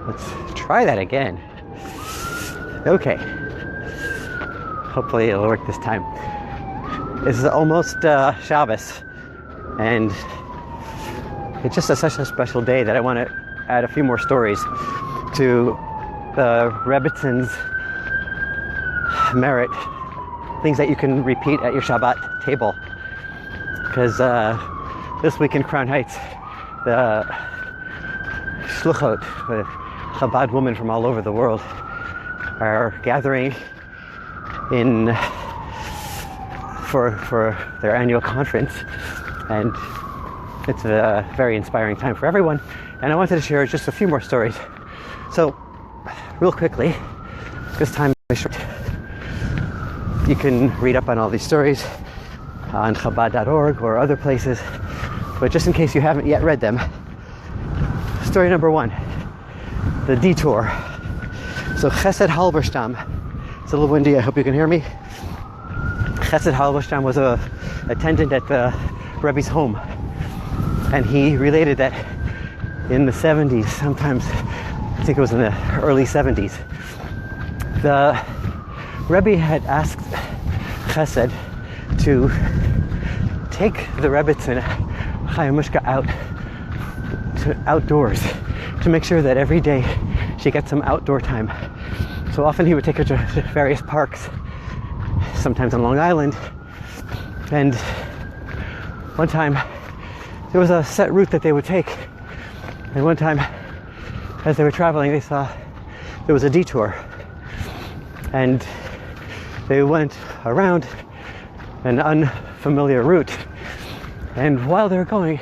Let's try that again. Okay. Hopefully it'll work this time. This is almost Shabbos, and it's just such a special day that I want to add a few more stories to the Rebbetzins' merit, things that you can repeat at your Shabbat table. Because this week in Crown Heights, the Shluchot, the Chabad women from all over the world, are gathering in for their annual conference, and it's a very inspiring time for everyone. And I wanted to share just a few more stories. So, real quickly, this time is short. You can read up on all these stories on Chabad.org or other places, but just in case you haven't yet read them, story number 1, the detour. So Chesed Halberstam, it's a little windy, I hope you can hear me. Chesed Halberstam was a attendant at the Rebbe's home, and he related that in the 70s, sometimes I think it was in the early 70s, the Rebbe had asked Chesed to take the Rebbetzin Chaya Mushka outdoors to make sure that every day she gets some outdoor time. So often he would take her to various parks, sometimes on Long Island, and one time there was a set route that they would take, and one time as they were traveling they saw there was a detour, and they went around an unfamiliar route, and while they were going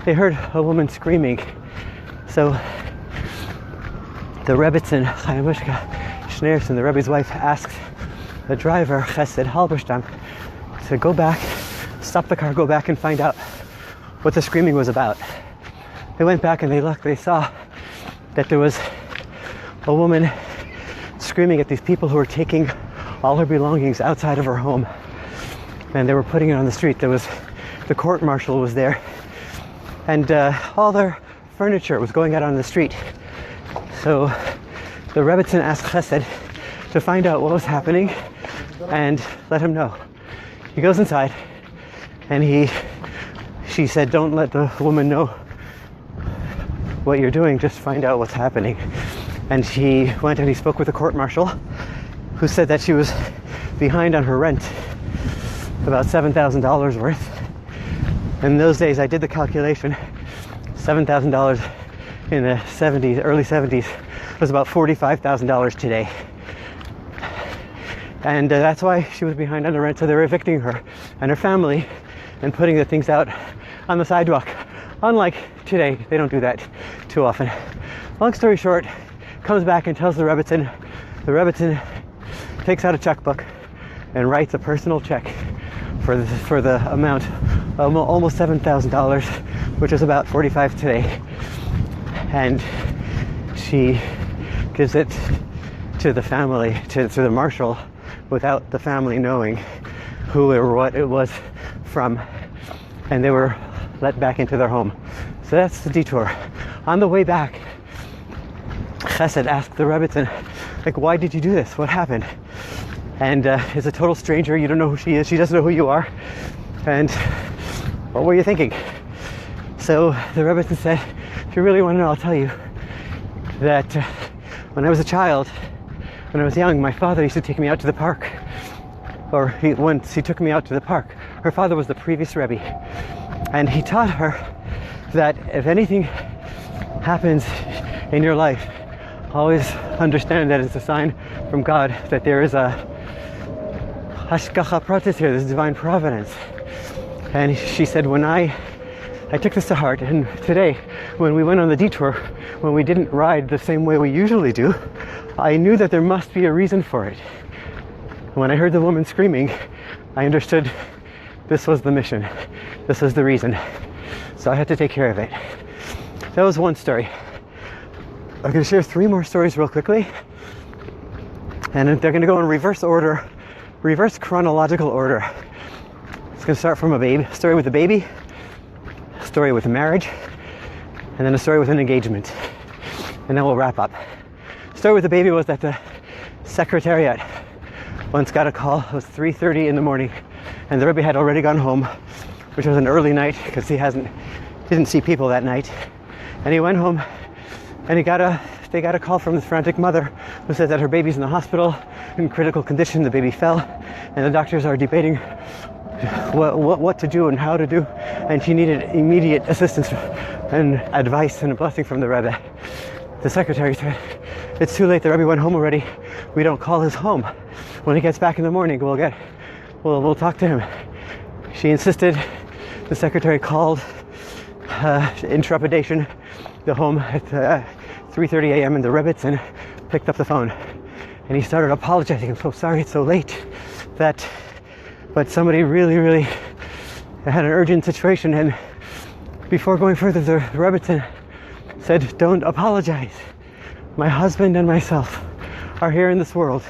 they heard a woman screaming. So the Rebbetzin Chaya Mushka, Schneersohn, the Rebbe's wife, asked the driver, Chesed Halberstam, to go back, stop the car, go back and find out what the screaming was about. They went back and they looked, they saw that there was a woman screaming at these people who were taking all her belongings outside of her home, and they were putting it on the street. There was, the court marshal was there, and all their furniture was going out on the street. So the Rebbetzin asked Chesed to find out what was happening and let him know. He goes inside, and she said, don't let the woman know what you're doing, just find out what's happening. And he went and he spoke with the court marshal, who said that she was behind on her rent, about $7,000 worth. In those days, I did the calculation, $7,000 in the 70s, early 70s, was about $45,000 today. And that's why she was behind on the rent, so they were evicting her and her family and putting the things out on the sidewalk. Unlike today, they don't do that too often. Long story short, comes back and tells the Rebbetzin takes out a checkbook and writes a personal check for the amount of almost $7,000, which is about $45,000 today. And she gives it to the family, to the marshal, without the family knowing who or what it was from, and they were let back into their home. So that's the detour. On the way back, Chesed asked the Rebbetzin, like, why did you do this? What happened? And it's a total stranger, you don't know who she is, she doesn't know who you are, and what were you thinking? So the Rebbetzin said, if you really want to know, I'll tell you that when I was a child, when I was young, my father used to take me out to the park. Or once he took me out to the park. Her father was the previous Rebbe. And he taught her that if anything happens in your life, always understand that it's a sign from God that there is a hashgacha pratis here, this divine providence. And she said, when I took this to heart, and today, when we went on the detour, when we didn't ride the same way we usually do, I knew that there must be a reason for it. When I heard the woman screaming, I understood this was the mission. This was the reason. So I had to take care of it. That was one story. I'm going to share 3 more stories real quickly. And they're going to go in reverse order, reverse chronological order. It's going to start from a story with a baby, a story with a marriage, and then a story with an engagement. and then we'll wrap up. The story with the baby was that the secretariat once got a call. It was 3:30 in the morning, and the Rebbe had already gone home, which was an early night because he didn't see people that night. And he went home, and they got a call from the frantic mother who said that her baby's in the hospital in critical condition. The baby fell, and the doctors are debating what to do and how to do, and she needed immediate assistance and advice and a blessing from the Rebbe. The secretary said, "It's too late. The Rebbe went home already. We don't call his home. When he gets back in the morning, we'll talk to him." She insisted. The secretary called in trepidation the home at 3:30 a.m. and the Rebbetzin picked up the phone, and he started apologizing. "I'm so sorry it's so late, but somebody really had an urgent situation." And before going further, the Rebbetzin said, "Don't apologize. My husband and myself are here in this world.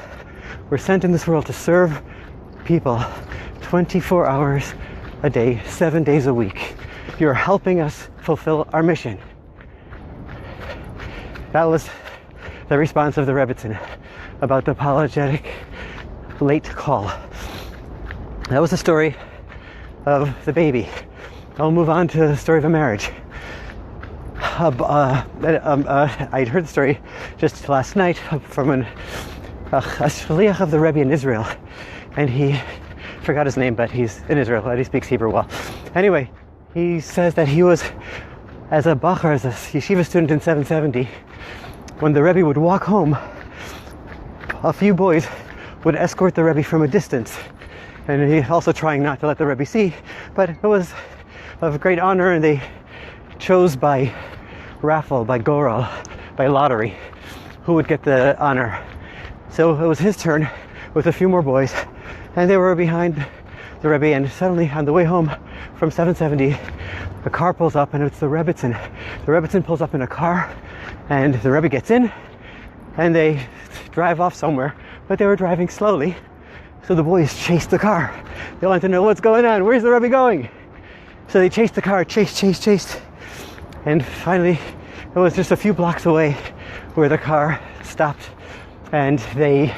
We're sent in this world to serve people 24 hours a day, 7 days a week. You're helping us fulfill our mission." That was the response of the Rebbetzin about the apologetic late call. That was the story of the baby. I'll move on to the story of a marriage. I'd heard the story just last night from a shliach of the Rebbe in Israel, and he forgot his name, but he's in Israel and he speaks Hebrew well. Anyway, he says that he was, as a yeshiva student in 770, when the Rebbe would walk home, a few boys would escort the Rebbe from a distance, and he also trying not to let the Rebbe see, but it was of great honor, and they chose by raffle, by goral, by lottery, who would get the honor. So it was his turn with a few more boys, and they were behind the Rebbe, and suddenly on the way home from 770, a car pulls up, and it's the Rebbetzin. The Rebbetzin pulls up in a car, and the Rebbe gets in, and they drive off somewhere, but they were driving slowly, so the boys chased the car. They wanted to know what's going on, where's the Rebbe going? So they chased the car, chased, and finally it was just a few blocks away where the car stopped, and they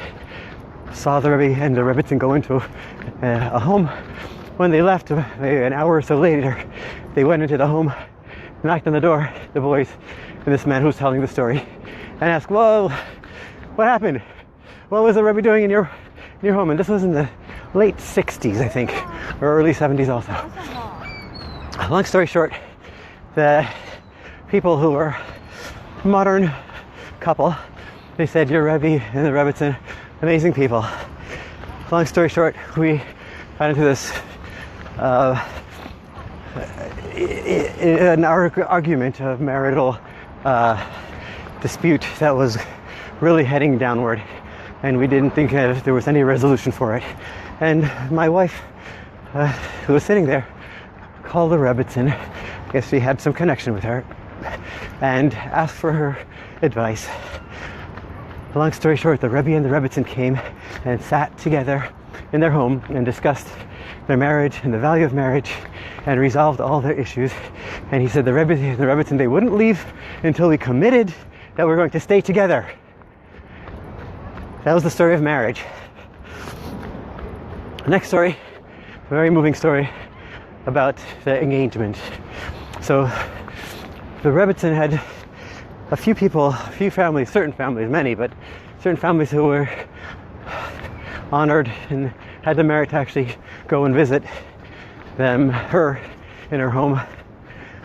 saw the Rebbe and the Rebbetzin go into a home. When they left, maybe an hour or so later, they went into the home, knocked on the door, the boys, and this man who was telling the story, and asked, "Whoa, what happened? What was the Rebbe doing in your home?" And this was in the late 60s, I think, or early 70s also. Long story short, the people who were modern couple, they said, "Your Rebbe and the Rebbetzin, amazing people." Long story short, we got into this an argument, a marital dispute that was really heading downward, and we didn't think that there was any resolution for it. And my wife, who was sitting there, called the Rebbetzin. I guess she had some connection with her, and asked for her advice. Long story short, the Rebbe and the Rebbetzin came and sat together in their home and discussed their marriage and the value of marriage and resolved all their issues. And he said the Rebbe and the Rebbetzin, they wouldn't leave until we committed that we're going to stay together. That was the story of marriage. Next story, a very moving story about the engagement. So the Rebbetzin had a few people, a few families, certain families, many, but certain families who were honored and had the merit to actually go and visit her in her home.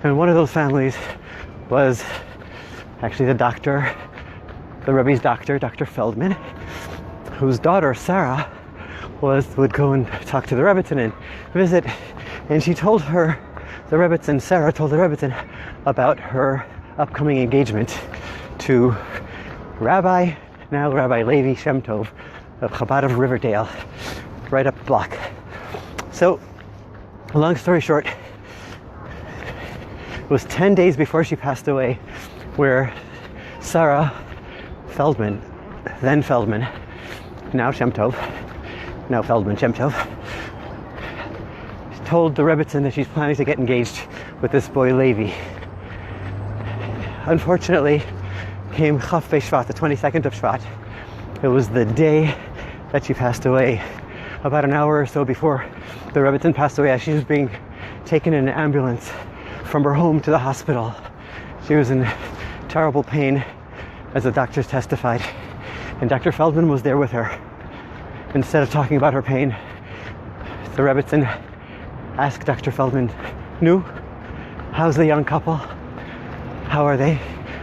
And one of those families was actually the doctor, the Rebbe's doctor, Dr. Feldman, whose daughter, Sarah, would go and talk to the Rebbetzin and visit. And she told her, Sarah told the Rebbetzin about her upcoming engagement to Rabbi Levi Shem Tov of Chabad of Riverdale, right up the block. So, long story short, it was 10 days before she passed away where Sarah Feldman, then Feldman, now Shem Tov, now Feldman Shem Tov, told the Rebbetzin that she's planning to get engaged with this boy Levi. Unfortunately, came Chaf Shvat, the 22nd of Shvat. It was the day that she passed away. About an hour or so before the Rebbetzin passed away, as she was being taken in an ambulance from her home to the hospital. She was in terrible pain, as the doctors testified. And Dr. Feldman was there with her. Instead of talking about her pain, the Rebbetzin asked Dr. Feldman, "Nu, how's the young couple? How are they?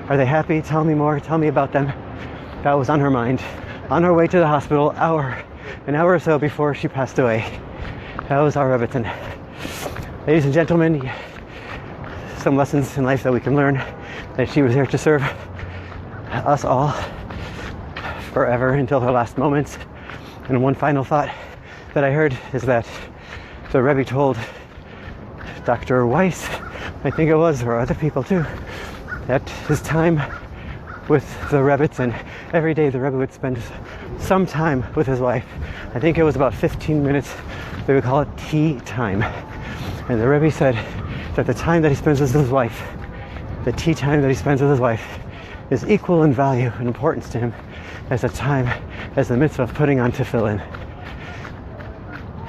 Are they happy? Tell me more. Tell me about them." That was on her mind. On her way to the hospital, an hour or so before she passed away. That was our Rebbetzin. Ladies and gentlemen, some lessons in life that we can learn, that she was here to serve us all forever until her last moments. And one final thought that I heard is that the Rebbe told Dr. Weiss, I think it was, or other people too, that his time with the Rebbetzin, every day the Rebbe would spend some time with his wife. I think it was about 15 minutes. They would call it tea time. And the Rebbe said that the time that he spends with his wife, the tea time that he spends with his wife, is equal in value and importance to him as the mitzvah of putting on tefillin.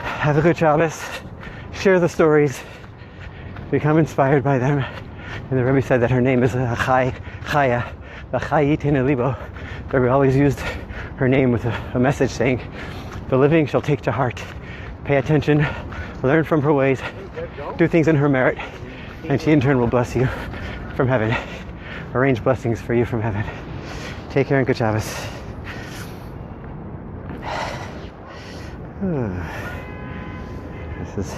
Have a good Shabbos. Share the stories. Become inspired by them. And the Rebbe said that her name is Chaya. The Rebbe always used her name with a message saying, the living shall take to heart. Pay attention, learn from her ways, do things in her merit, and she in turn will bless you from heaven. Arrange blessings for you from heaven. Take care and good Shabbos. This is